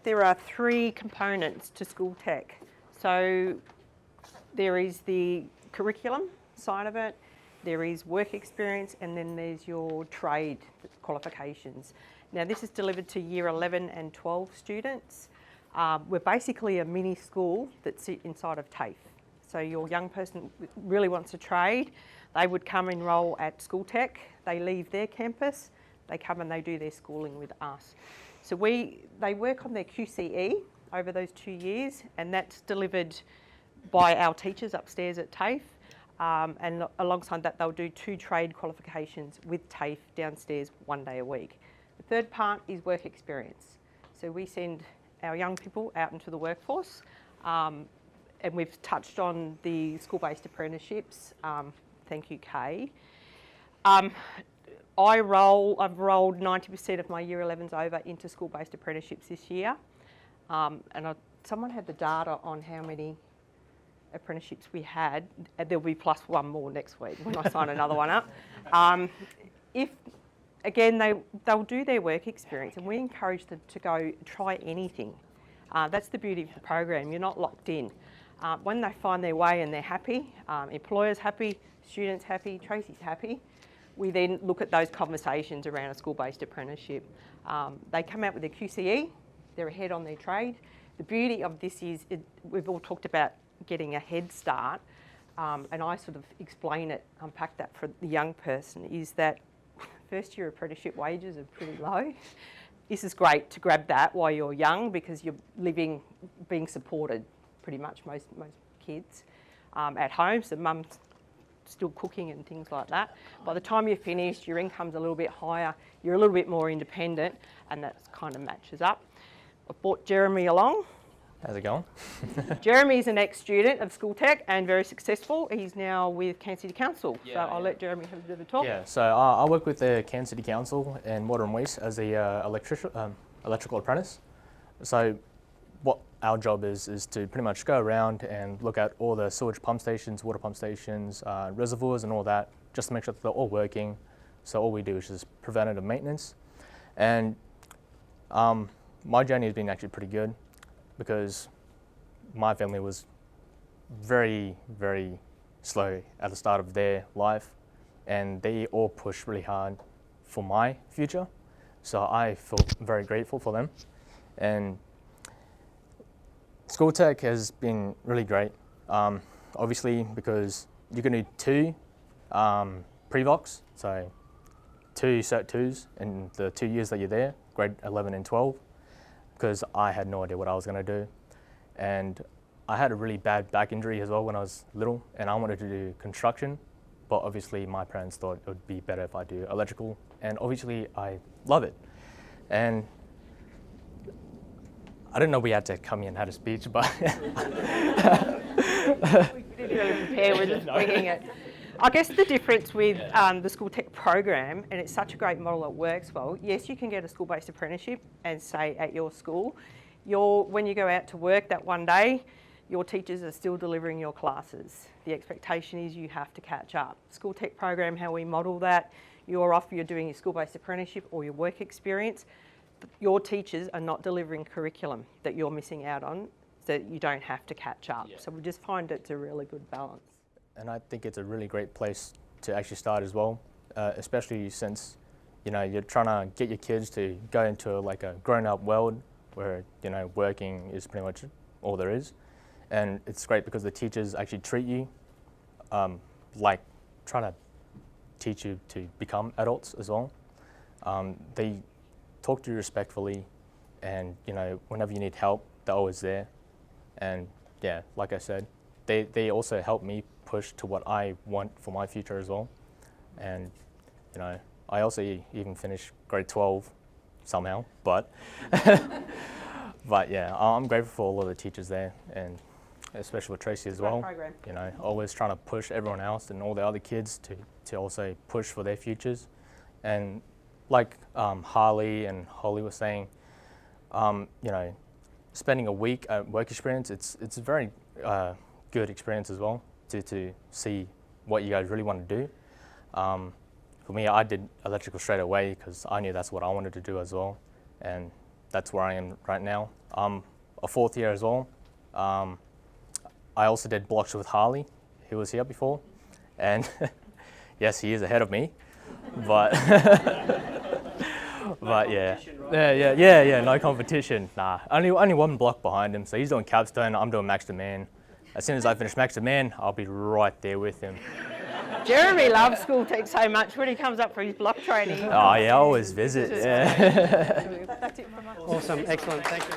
there are three components to school tech. So there is the curriculum side of it, there is work experience, and then there's your trade qualifications. Now this is delivered to year 11 and 12 students. We're basically a mini school that sits inside of TAFE. So your young person really wants a trade, they would come enrol at school tech, they leave their campus, they come and they do their schooling with us. So they work on their QCE over those 2 years, and that's delivered by our teachers upstairs at TAFE. And alongside that, they'll do 2 trade qualifications with TAFE downstairs 1 day a week. The third part is work experience. So we send our young people out into the workforce, and we've touched on the school-based apprenticeships. Thank you, Kay. I've rolled 90% of my year 11s over into school-based apprenticeships this year. Someone had the data on how many apprenticeships we had. There'll be plus one more next week when I sign another one up. Again, they'll do their work experience, and we encourage them to go try anything. That's the beauty of the program, you're not locked in. When they find their way and they're happy, employers happy, students happy, Tracey's happy, we then look at those conversations around a school-based apprenticeship. They come out with their QCE, they're ahead on their trade. The beauty of this is, we've all talked about getting a head start, and I sort of explain it, unpack that for the young person, is that first year apprenticeship wages are pretty low. This is great to grab that while you're young, because you're being supported, pretty much most kids at home, so mum's still cooking and things like that. By the time you're finished, your income's a little bit higher, you're a little bit more independent, and that kind of matches up. I've brought Jeremy along. How's it going? Jeremy's an ex-student of school tech and very successful. He's now with Cairns City Council, so I'll let Jeremy have a bit of a talk. Yeah, so I work with the Cairns City Council in Water and Waste as the electrical apprentice. So what our job is to pretty much go around and look at all the sewage pump stations, water pump stations, reservoirs and all that, just to make sure that they're all working. So all we do is just preventative maintenance. And my journey has been actually pretty good, because my family was very, very slow at the start of their life, and they all pushed really hard for my future. So I feel very grateful for them. And school tech has been really great, obviously, because you can do 2 pre-vocs, so 2 Cert 2s in the 2 years that you're there, grade 11 and 12, because I had no idea what I was going to do. And I had a really bad back injury as well when I was little, and I wanted to do construction, but obviously my parents thought it would be better if I do electrical, and obviously I love it. And I didn't know we had to come here and have a speech, but We didn't really prepare, we're just winging it. I guess the difference with the school tech program, and it's such a great model that works well, yes, you can get a school-based apprenticeship and say at your school, when you go out to work that one day, your teachers are still delivering your classes. The expectation is you have to catch up. School tech program, how we model that, you're doing your school-based apprenticeship or your work experience, your teachers are not delivering curriculum that you're missing out on, so that you don't have to catch up. Yeah. So we just find it's a really good balance. And I think it's a really great place to actually start as well, especially since, you're trying to get your kids to go into like a grown-up world where, working is pretty much all there is. And it's great because the teachers actually treat you like trying to teach you to become adults as well. They talk to you respectfully, and, whenever you need help, they're always there. And yeah, like I said, they also help me push to what I want for my future as well. And I also even finished grade 12 somehow, but but yeah, I'm grateful for all of the teachers there, and especially with Tracey as well. Program. Always trying to push everyone else and all the other kids to also push for their futures. And like Harley and Holly were saying, spending a week at work experience, it's a very good experience as well to see what you guys really want to do. For me, I did electrical straight away because I knew that's what I wanted to do as well, and that's where I am right now. I'm a fourth year as well. I also did blocks with Harley, who was here before, and yes, he is ahead of me, but but yeah, no competition. Nah, only one block behind him. So he's doing capstone, I'm doing max demand. As soon as I finish max demand, I'll be right there with him. Jeremy loves school tech so much when he comes up for his block training. Oh yeah, I always visit. Yeah. That's it from us. Awesome, excellent, thank you.